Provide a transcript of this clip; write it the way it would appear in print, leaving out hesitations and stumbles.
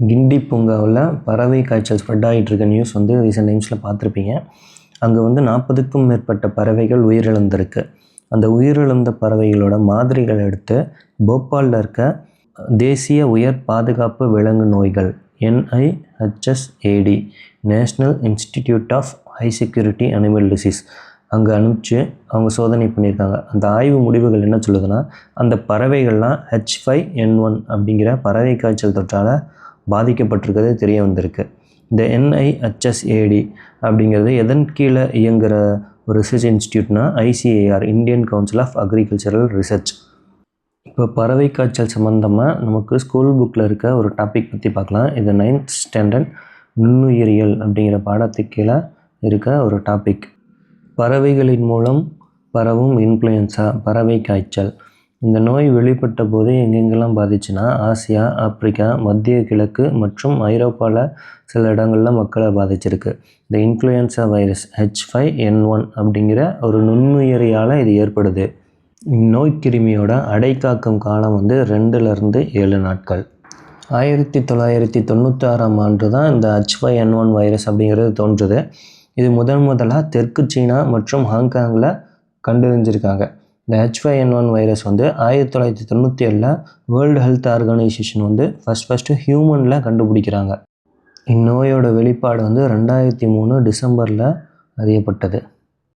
கிண்டி பூங்காவில் பறவை காய்ச்சல் ஸ்ப்ரெட் ஆகிட்டு இருக்க நியூஸ் வந்து ரீசெண்ட் டைம்ஸில் பார்த்துருப்பீங்க. அங்கே வந்து 40க்கும் மேற்பட்ட பறவைகள் உயிரிழந்திருக்கு. அந்த உயிரிழந்த பறவைகளோட மாதிரிகள் எடுத்து போபாலில் இருக்க தேசிய உயர் பாதுகாப்பு விலங்கு நோய்கள் NIHSAD National Institute of High Security Animal Disease அங்கே அனுப்பிச்சு அவங்க சோதனை பண்ணியிருக்காங்க. அந்த ஆய்வு முடிவுகள் என்ன சொல்லுதுன்னா, அந்த பறவைகள்லாம் H5N1 அப்படிங்கிற பறவை காய்ச்சல் தொற்றால் பாதிக்கப்பட்டிருக்கிறது தெரிய வந்திருக்கு. இந்த NIHSAD அப்படிங்கிறது எதன் கீழே இயங்குகிற ஒரு ரிசர்ச் இன்ஸ்டியூட்னா ICAR Indian council of agricultural research. இப்போ பறவை காய்ச்சல் சம்மந்தமாக நமக்கு ஸ்கூல் புக்கில் இருக்க ஒரு டாபிக் பற்றி பார்க்கலாம். இது 9th ஸ்டாண்டர்ட் நுண்ணுயிரியல் அப்படிங்கிற பாடத்துக்கு கீழே இருக்க ஒரு டாபிக். பறவைகளின் மூலம் பரவும் இன்ஃப்ளூயன்ஸா பறவை காய்ச்சல். இந்த நோய் வெளிப்பட்ட போது எங்கெங்கெல்லாம் பாதிச்சுன்னா ஆசியா, ஆப்பிரிக்கா, மத்திய கிழக்கு மற்றும் ஐரோப்பாவில் சில இடங்களில் மக்களை பாதிச்சிருக்கு. இந்த இன்ஃப்ளூயன்ஸா வைரஸ் H5N1 அப்படிங்கிற ஒரு நுண்ணுயிரியால் இது ஏற்படுது. நோய் கிருமியோட அடைக்காக்கும் காலம் வந்து 2லிருந்து 7 நாட்கள். 1996ஆம் ஆண்டு தான் இந்த H5N1 வைரஸ் அப்படிங்கிறது தோன்றுது. இது முதலாக தெற்கு சீனா மற்றும் ஹாங்காங்கில் கண்டறிஞ்சிருக்காங்க. இந்த H5N1 வைரஸ் வந்து 1997 வேர்ல்டு ஹெல்த் ஆர்கனைசேஷன் வந்து ஃபஸ்ட்டு ஹியூமனில் கண்டுபிடிக்கிறாங்க. இந்நோயோட வெளிப்பாடு வந்து 2003 டிசம்பரில் அறியப்பட்டது.